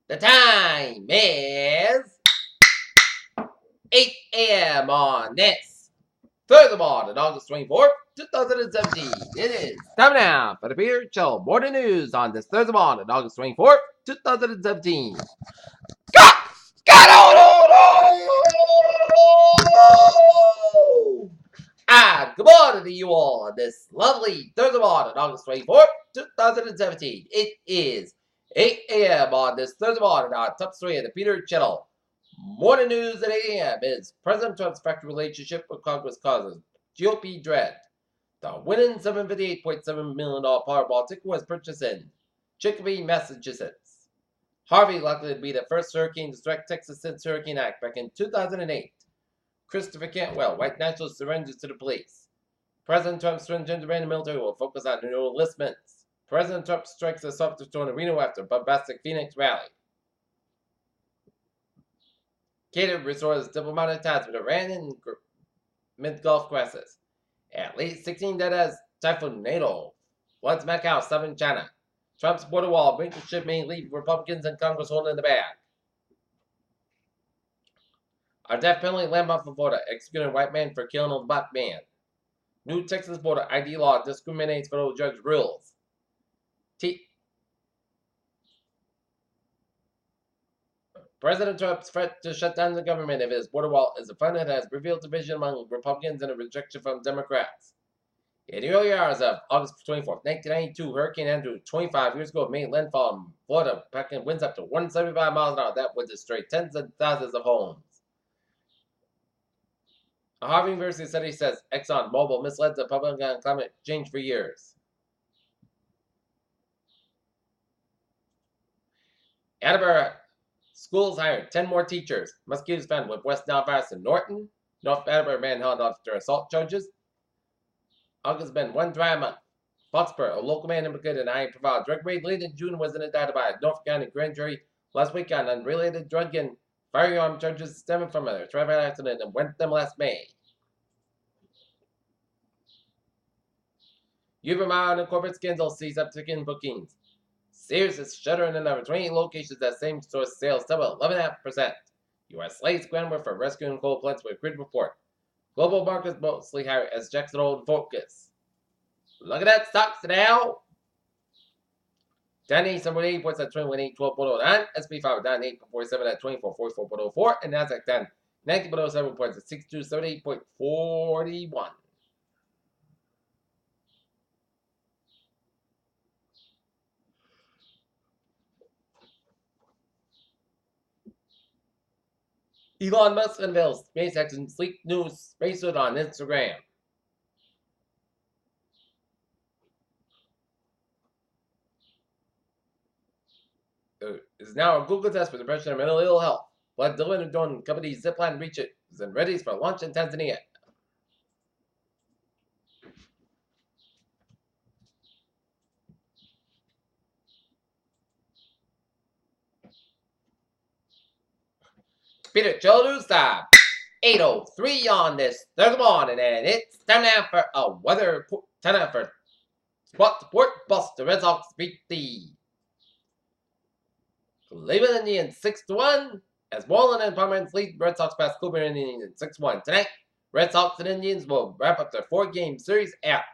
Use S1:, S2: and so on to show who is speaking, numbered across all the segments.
S1: The time is 8 a.m. on this Thursday morning, August 24th, 2017. It is time now for the Beer Chill Morning News on this Thursday morning, August 24th, 2017. Good morning to you all on this lovely Thursday morning, August 24th, 2017. It is 8 a.m. on this Thursday morning on top 3 of the Peter Channel. Morning news at 8 a.m. is President Trump's fractured relationship with Congress causes GOP dread. The winning $758.7 million Powerball ticket was purchased in Chicopee, Massachusetts. Harvey likely to be the first hurricane to strike Texas since Hurricane Ike back in 2008. Christopher Cantwell, white nationalist, surrenders to the police. President Trump's stringent random military will focus on new enlistments. President Trump strikes a self-destroying Reno after bombastic Phoenix rally. Cater restores diplomatic ties with Iran and mid-Gulf crisis. At least 16 dead as Typhoon NATO floods Macau, southern China. Trump's border wall brings the ship may leave Republicans in Congress holding the bag. Our death penalty landmark for Florida, executing a white man for killing a black man. New Texas border ID law discriminates federal judge rules. President Trump's threat to shut down the government if his border wall is funded has revealed division among Republicans and a rejection from Democrats. In the early hours of August 24, 1992, Hurricane Andrew, 25 years ago, made landfall in Florida, packing winds up to 175 miles an hour. That would destroy tens of thousands of homes. A Harvard University study says ExxonMobil misled the public on climate change for years. Attleboro schools hired 10 more teachers. Mosquitoes found with West Nile virus in Norton. North Attleboro man held after assault charges. August has been one dry month. Foxborough, a local man implicated in a profile drug raid late in June, was indicted by a North County grand jury last week on unrelated drug and firearm charges stemming from a traffic accident in Wentham last May. Ubermile and corporate scandal sees uptick in bookings. Sears is shuttering in over 28 locations as same-store sales double 11.5%. U.S. slates groundwork for rescuing coal plants with grid report. Global markets mostly higher as Jackson Hole focus. Look at that stocks now. Down 878 points at 21.812.09. SP 5 down 8.47 at 24.44.04. And Nasdaq down 19.07 points at 6278.41. Elon Musk unveils SpaceX and sleek new spacesuit on Instagram. There is now a Google test for depression and mental ill health. Blood delivered on company Zipline reaches and ready for launch in Tanzania. Peter Childers time 8:03 on this Thursday morning, and it's time now for a weather report. Time now for spot support. Boston Red Sox beat the Cleveland Indians 6-1 as Wallen and Pomeranz lead Red Sox past Cleveland Indians 6-1 tonight. Red Sox and Indians will wrap up their 4-game series at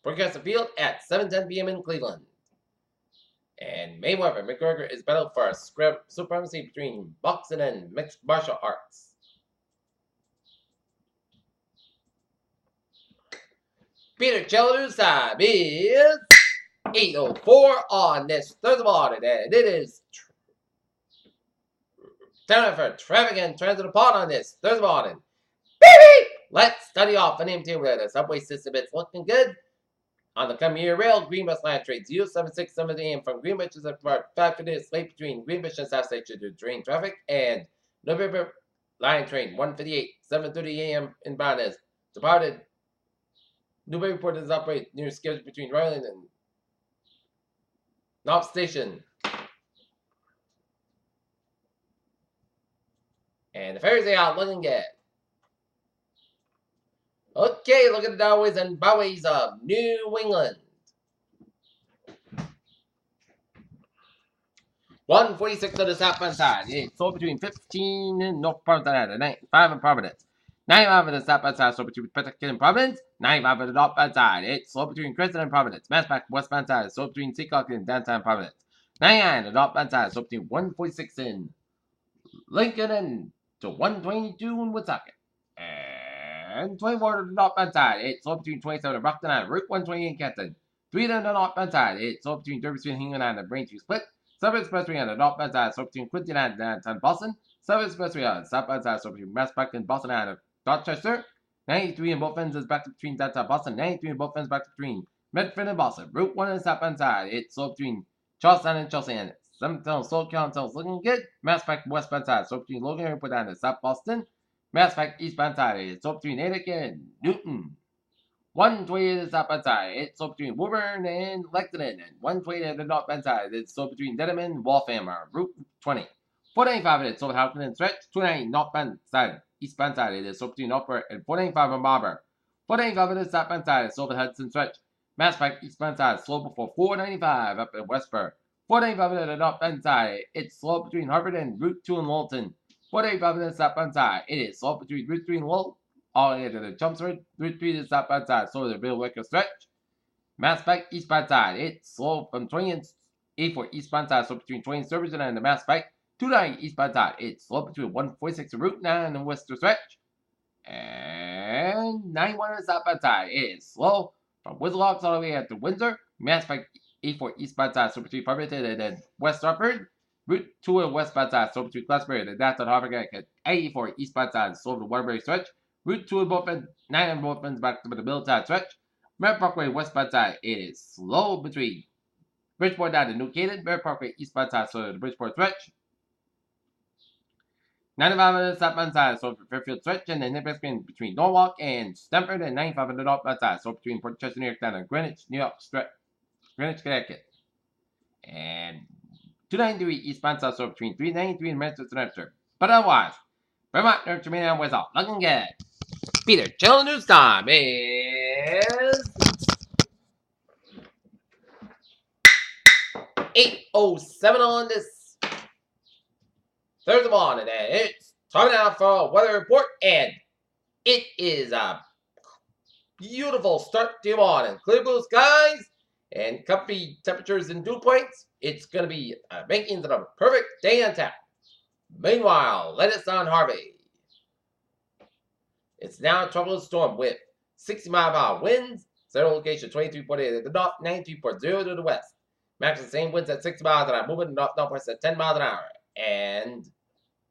S1: Progressive Field at 7:10 p.m. in Cleveland. And Mayweather McGregor is battled for a supremacy between boxing and mixed martial arts. Peter Childers time is 8:04 on this Thursday morning, and it is time for traffic and transit report on this Thursday morning. Beep! Let's study off an MT where the subway system is looking good. On the Commuter Rail, Greenbush line train 0767 a.m. from Greenbush is about 5 minutes late between Greenbush and South Station due to train traffic, and November line train 158 7:30 a.m. inbound is departed. Newburyport is operated near schedule between Ryland and North Station. And the ferries are out looking good. Okay, look at the doorways and byways of New England. 146 on the southbound side. It's sold between 15 and North Providence and 95 in Providence. 95 on the southbound side, sold between Pawtucket and Providence. 95 on the northbound side. It's sold between Crescent and Providence. Massback westbound side, sold between Seacock and downtown Providence. 99 on the northbound side, sold between 146 in Lincoln and to 122 in Woonsocket. And 24 on the northbound side. It's sold between 27 and Brockton and Route 128 in Canton. 3 on the northbound side. It's sold between Derby Street and Hingham and Braintree Split. Southern Expressway on the northbound side, so between Quincy and downtown Boston. Southern Expressway on the southbound side, so between Massback and Boston and Dorchester. 93 in both ends is back between downtown Boston. 93 in both ends back between Medford and Boston. Route 1 on the southbound side, it's so between Charlestown and Chelsea. And sometimes Soul Council's looking good. Massback westbound side, so between Logan Airport and South Boston. Massback eastbound side, it's so between Natick and Newton. 120 to the southbound side, it's so between Woburn and Lexington, and 120 to the northbound side, it's so between Dedham and Waltham, Route 20. 495 it's so Houghton and Stretch, 290 northbound side, eastbound side, it is so between Northport and 495 in Marlborough. 495 to the southbound side, it's over Hudson Stretch, Massback eastbound side, slow before 495 up in Westborough. 495 to the northbound side, it's slow between Harvard and Route 2 in Lowellton. 485 to the southbound side, it is slow between Route 3 and Lowell. All the way to the Chelmsford, Route 3 to the southbound side, so the Bill Wicker Stretch. Massback eastbound side, it's slow from 20 and 84 eastbound side, so between 20 and Surbiton and the Massback. 290 eastbound side, it's slow between 146 and Route 9 and Western Stretch. And 91 on the southbound side, it's slow from Whistleox all the way up to Windsor. Massback 84 eastbound side, so between Farmington and then West Hartford. Route 2 and westbound side, so between Glastonbury and downtown Harvard. 84 eastbound side, slow to Waterbury Stretch. Route 2 in both ends, 9 on both ends back to the Middletown Stretch. Merritt Parkway westbound side, it is slow between Bridgeport down to New Canaan. Merritt Parkway eastbound side, so the Bridgeport Stretch. 95 on the southbound side, so for Fairfield Stretch, and then Nebraska between Norwalk and Stamford, and 95 on the northbound side, so between Port Chester, New York, down to Greenwich, New York Stretch, Greenwich, Connecticut. And 293 eastbound side, so between 393 and Manchester, New Hampshire. But otherwise, Vermont, North Carolina, and West Hall, looking good. Peter, channel news time is 8:07 on this Thursday morning, and it's time now for a weather report, and it is a beautiful start to your morning. Clear blue skies and comfy temperatures and dew points. It's going to be making it a perfect day on tap. Meanwhile, let us on Harvey. It's now a tropical storm with 60-mile-per-hour winds, 0 location 23.8 at the north, 93.0 to the west. Max the same winds at 60 miles an hour, moving northwest at 10 miles an hour. And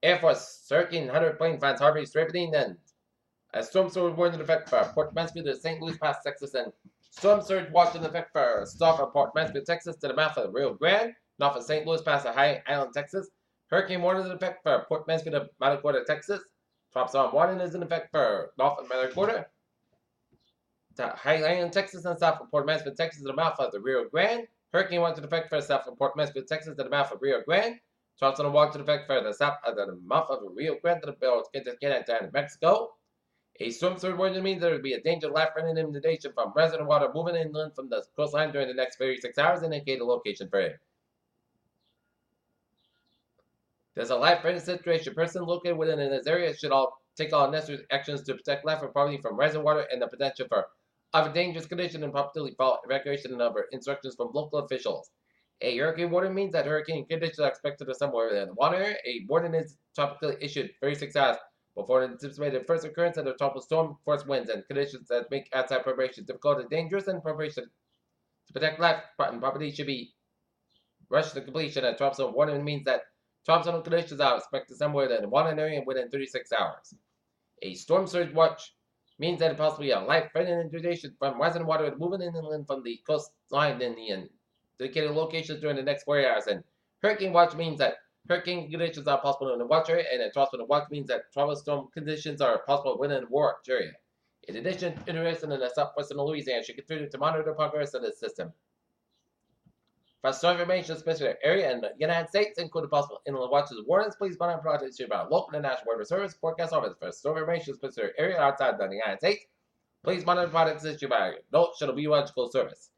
S1: Air Force Hurricane 100 plane finds Harvey strafing and a storm surge warning in effect for Port Mansfield to St. Louis Pass, Texas, and storm surge watch in effect for start from Port Mansfield, Texas to the mouth of the Rio Grande, north of St. Louis Pass to High Island, Texas. Hurricane warning in effect for Port Mansfield to Matagorda, Texas. Top storm warning is in effect for north of Matagorda to High Island, Texas, and south of Port Mansfield, Texas to the mouth of the Rio Grande. Hurricane warning in effect for south of Port Mansfield, Texas to the mouth of Rio Grande. Top storm warning in effect for the south of the mouth of the Rio Grande to the Belt Canada and Mexico. A storm surge warning means there will be a danger of life-threatening inundation from resident water moving inland from the coastline during the next 36 hours, and indicate a location for it. There's a life-threatening situation. Person located within this area should take all necessary actions to protect life and property from rising water and the potential for other dangerous conditions and promptly follow evacuation and other instructions from local officials. A hurricane warning means that hurricane conditions are expected to somewhere in the water area. A warning is topically issued 36 hours before an anticipated first occurrence of a tropical storm, force winds, and conditions that make outside preparation difficult and dangerous, and preparation to protect life and property should be rushed to completion. A tropical storm warning means that tropical conditions are expected somewhere in the water area within 36 hours. A storm surge watch means that it possibly a life-threatening inundation from rising water moving inland from the coastline in the indicated locations during the next 4 hours. And hurricane watch means that hurricane conditions are possible in the watch area, and a tropical watch means that tropical storm conditions are possible within the watch area. In addition, interested in the southwestern Louisiana should continue to monitor the progress of this system. For storm information in specific area in the United States, including possible inland watches warnings, please monitor projects issued by local and national weather service forecast office. For storm information in specific area outside the United States, please monitor projects issued by NOAA Shuttle Meteorological Service.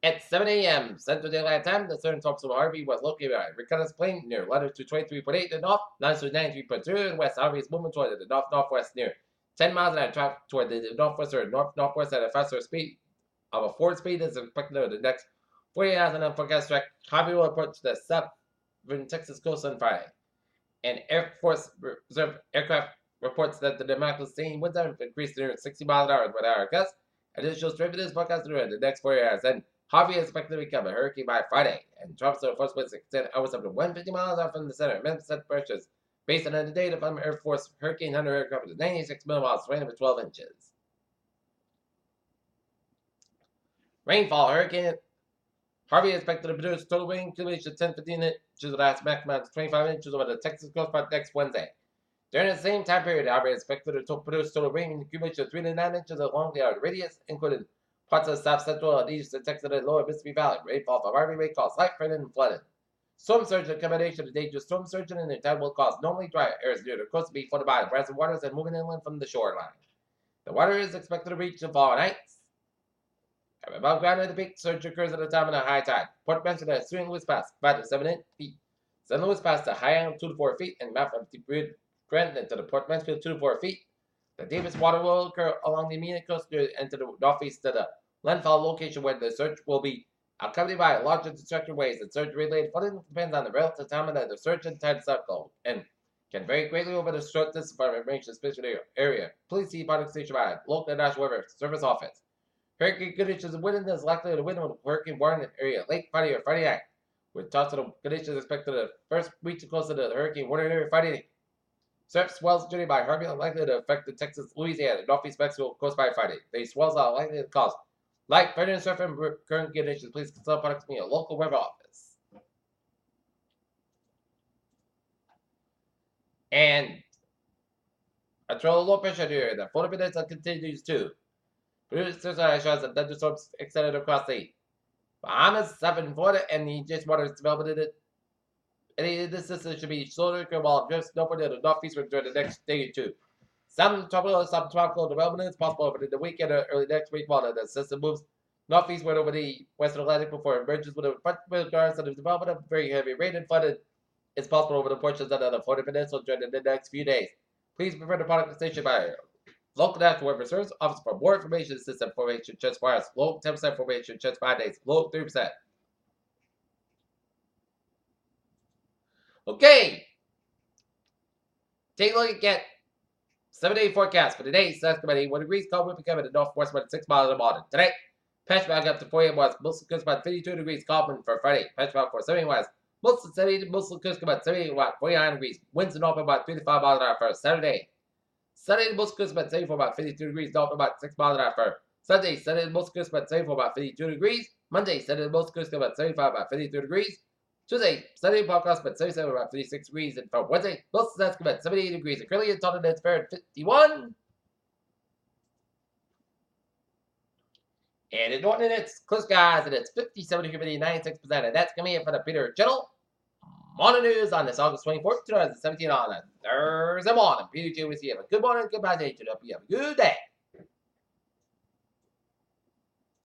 S1: At 7 a.m. Central Daylight Time, the southern top of Harvey was located at Ricardo's Plain near latitude 23.8 to the north, longitude 93.2 and west. Harvey is moving toward the north-northwest near 10 miles an hour track toward the northwest or north-northwest at a faster speed of a forward speed is expected over the next 48 hours and then forecast track. Harvey will approach the southern Texas coast on Friday. And Air Force Reserve aircraft reports that the dynamically sustained winds have increased to near 60 miles an hour with hour gusts. Additional strength for this forecast through the next 48 hours. And Harvey is expected to become a hurricane by Friday, and drops to the force winds extend hours up to 150 miles out from the center. Minimum pressures based on the data from Air Force Hurricane Hunter aircraft is 96 millimeters, rain over 12 inches. Rainfall: Hurricane Harvey is expected to produce total rain accumulation of 10-15 inches with a maximum of 25 inches over the Texas coast by next Wednesday. During the same time period, Harvey is expected to produce total rain accumulation of 3 to 9 inches along the radius, including parts of the south central and east Texas and lower Mississippi Valley. Rainfall for Harvey may cause light rain and flooding. Storm surge and combination of dangerous storm surging and the tide will cause normally dry areas near the coast to be flooded by rising waters and moving inland from the shoreline. The water is expected to reach the fall nights. Above ground at the peak, surge occurs at the time of the high tide. Port Benson at St. Louis Pass, 5 to 7 feet. St. Louis Pass to high angle 2 to 4 feet, and mouth of the Grand into the Port Mansfield 2 to 4 feet. The deepest water will occur along the immediate coast and to the northeast to the landfall location where the surge will be accompanied by larger destructive waves. The surge-related flooding depends on the relative time of the surge and tide cycle and can vary greatly over the short distance from information specific area. Please see product station by local National Weather Service Office. Hurricane conditions and wind is likely to wind on hurricane warning area late Friday or Friday night, with tornado conditions expected to first reach close to the hurricane warning area Friday night. Surf swells generated by Harvey are likely to affect the Texas, Louisiana, and northeast Mexico coast by Friday. These swells are likely to cause light thunder and surf and current conditions. Please consult products from your local weather office. And a troll low pressure area that 40 minutes continues to. Producers are shows that thunderstorms extended across the Bahamas, southern Florida, and the James waters development in it. Any of this system should be slower while it drifts northward to the northeastward during the next day or two. Some subtropical development is possible over the weekend or early next week while the system moves northeastward over the western Atlantic before it merges with a front regards to the development of very heavy rain and flooding. It's possible over the portions of the Florida Peninsula during the next few days. Please refer to product station by local National Weather Service Office for more information. System formation just fires low 10% formation just 5 days, low 3%. Okay, take a look at 7-day forecast for today. South Committee 1 degrees, calm wind becoming the northwest wind 6 miles in the morning. Today, patch back up to 40 miles, mostly coast about 52 degrees, calm wind for Friday. Patch back for 70 miles, mostly 70, mostly coast about 70 miles, 49 degrees, winds in north about 55 miles an hour for Saturday. Sunday, most coast about 74 about 52 degrees, north about 6 miles an hour for Sunday. Sunday, most coast about 74 about 52 degrees. Monday, Sunday, most coast about 75 about 52 degrees. Tuesday, Sunday, podcast about 77 about 56 degrees. And for Wednesday, most that's about 78 degrees. And currently, it's on the fair at 51. And in Norton, it's close, guys, and it's 57 humidity, 96%. And that's going to be it for the Peter Channel Morning News on this August 24th, 2017 on a Thursday morning. Peter J. with you. Have a good morning, goodbye day. Hope you have a good day.